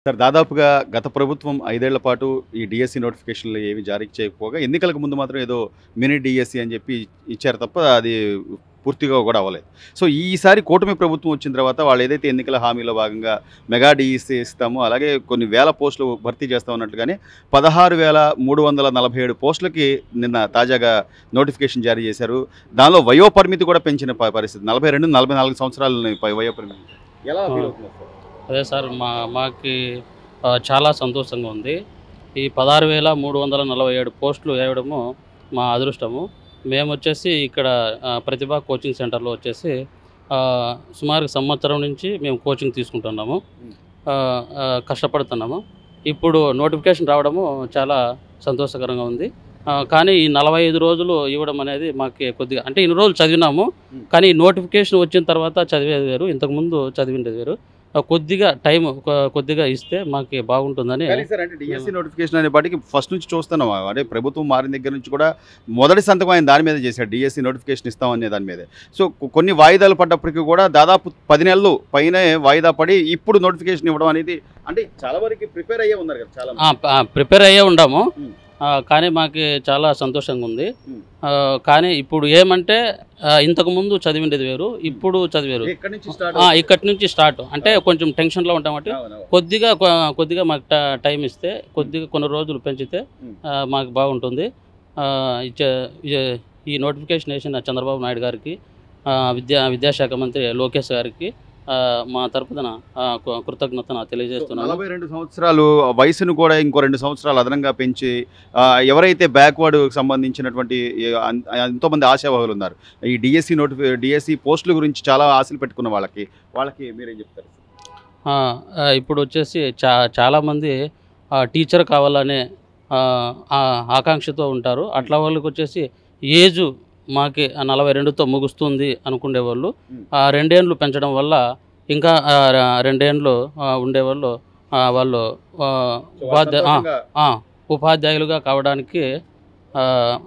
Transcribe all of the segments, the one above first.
Sir దాదాపుగా గత ప్రభుత్వం 5 ఏళ్ల పాటు ఈ డీఎస్సీ నోటిఫికేషన్‌లు ఏవి జారీ చేయకపోగా ఎన్నికలకు ముందు మాత్రం ఏదో మినీ డీఎస్సీ అని చెప్పి ఇచ్చారు తప్ప అది పూర్తిగా కూడా అవ్వలేదు. సో ఈసారి కూటమి ప్రభుత్వం వచ్చిన తర్వాత వాళ్ళు ఏదైతే ఎన్నికల హామీలో భాగంగా మెగా డీఎస్సీ ఇస్తామో అలాగే కొన్ని వేల పోస్టులు భర్తీ చేస్తాం అన్నట్టుగానే 16,347 పోస్టులకి నిన్న తాజాగా నోటిఫికేషన్ జారీ చేశారు. దానిలో వయో పరిమితి కూడా పెంచిన పరిస్థితి 42, 44 సంవత్సరాలని వయో పరిమితి. ఎలా ఆ! ఫీల్ అవుతున్నారు సార్? అదే సార్ మాకి చాలా సంతోషంగా ఉంది. ఈ 16,347 పోస్టులు వేయడము మా అదృష్టము. మేమొచ్చేసి ఇక్కడ ప్రతిభ కోచింగ్ సెంటర్‌లో వచ్చేసి సుమారు సంవత్సరం నుంచి మేము కోచింగ్ తీసుకుంటున్నాము. హ్మ్. కష్టపడుతున్నాము. ఇప్పుడు నోటిఫికేషన్ రావడము చాలా సంతోషకరంగా ఉంది. కానీ ఈ 45 రోజులు ఇవ్వడం అనేది మాకు కొద్దిగా అంటే ఇన్ని రోజులు చదివినాము. హ్మ్. కానీ నోటిఫికేషన్ వచ్చిన తర్వాత చదివేది వేరు, ఇంతకుముందు చదివిండేది వేరు. కొద్దిగా టైం కొద్దిగా ఇస్తే మాకు బాగుంటుందని కానీ సార్ అంటే డీఎస్సీ నోటిఫికేషన్ అనేపాటికి ఫస్ట్ నుంచి చూస్తున్నాం. అంటే ప్రభుత్వం మారిన దగ్గర నుంచి కూడా మొదటి సంతకం ఆయన దాని మీద చేశాడు. డీఎస్సీ నోటిఫికేషన్ ఇస్తామనే దాని మీదే. సో కొన్ని వాయిదాలు పడ్డప్పటికీ కూడా దాదాపు 10 నెలలు పైనే వాయిదా పడి ఇప్పుడు నోటిఫికేషన్ ఇవ్వడం అనేది అంటే చాలా వరకు ప్రిపేర్ అయ్యే ఉన్నారు కదా చాలా మంది. ప్రిపేర్ అయ్యే ఉండాము. హ్మ్. కానీ మాకు చాలా సంతోషంగా ఉంది. హ్మ్. కానీ ఇప్పుడు ఏమంటే ఇంతకుముందు చదివిండేది వేరు, ఇప్పుడు చదివేరు. ఎక్కడి నుంచి స్టార్ట్ ఇక్కడి నుంచి స్టార్ట్ అంటే కొంచెం టెన్షన్లో ఉంటాం అంటే కొద్దిగా మాకు టైం ఇస్తే కొద్దిగా కొన్ని రోజులు పెంచితే మాకు బాగుంటుంది. ఈ నోటిఫికేషన్ వేసిన చంద్రబాబు నాయుడు గారికి, విద్యాశాఖ మంత్రి లోకేష్ గారికి మా తరపున కృతజ్ఞతను తెలియజేస్తున్నాను. 42 సంవత్సరాలు వయసును కూడా ఇంకో 2 సంవత్సరాలు అదనంగా పెంచి ఎవరైతే బ్యాక్వర్డ్ సంబంధించినటువంటి ఎంతోమంది ఆశావాహులు ఉన్నారు ఈ డిఎస్సి పోస్టుల గురించి చాలా ఆశలు పెట్టుకున్న వాళ్ళకి మీరేం చెప్తారు? ఇప్పుడు వచ్చేసి చాలామంది టీచర్ కావాలనే ఆకాంక్షతో ఉంటారు. అట్లా వాళ్ళకి వచ్చేసి ఏజు మాకి 42తో ముగుస్తుంది అనుకునేవాళ్ళు 2 ఏండ్లు పెంచడం వల్ల ఇంకా 2 ఏండ్లు ఉండేవాళ్ళు వాళ్ళు ఉపాధ్యాయులుగా కావడానికి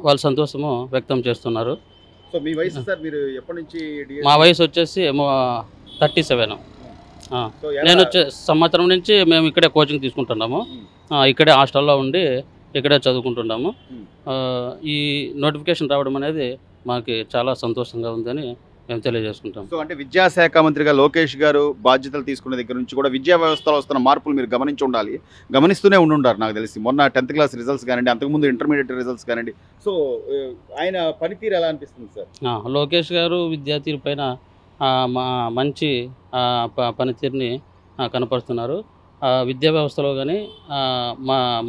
వాళ్ళు సంతోషము వ్యక్తం చేస్తున్నారు. సో మీ వయసు సార్ మీరు ఎప్పటి నుంచి మా వయసు వచ్చేసి 37. నేను వచ్చే సంవత్సరం నుంచి మేము ఇక్కడే కోచింగ్ తీసుకుంటున్నాము. ఇక్కడే హాస్టల్లో ఉండి ఇక్కడే చదువుకుంటున్నాము. ఈ నోటిఫికేషన్ రావడం అనేది మాకు చాలా సంతోషంగా ఉందని మేము తెలియజేసుకుంటాం. సో అంటే విద్యాశాఖ మంత్రిగా లోకేష్ గారు బాధ్యతలు తీసుకునే దగ్గర నుంచి కూడా విద్యా వ్యవస్థలో వస్తున్న మార్పులు మీరు గమనిస్తూనే ఉండుంటారు నాకు తెలిసి. మొన్న 10th క్లాస్ రిజల్ట్స్ కానివ్వండి, అంతకుముందు ఇంటర్మీడియట్ రిజల్ట్స్ కానివ్వండి. సో ఆయన పనితీరు ఎలా అనిపిస్తుంది సార్? లోకేష్ గారు విద్యార్థి పైన మంచి పనితీరుని కనపరుస్తున్నారు. విద్యా వ్యవస్థలో కానీ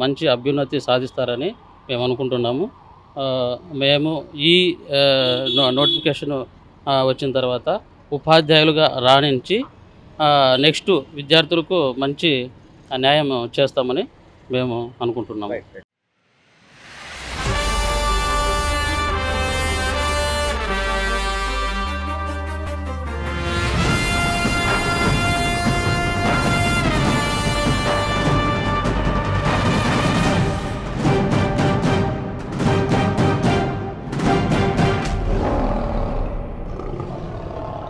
మంచి అభ్యున్నతి సాధిస్తారని మేము అనుకుంటున్నాము. మేము ఈ నోటిఫికేషన్ వచ్చిన తర్వాత ఉపాధ్యాయులుగా రాణించి నెక్స్ట్ విద్యార్థులకు మంచి న్యాయం చేస్తామని మేము అనుకుంటున్నాము.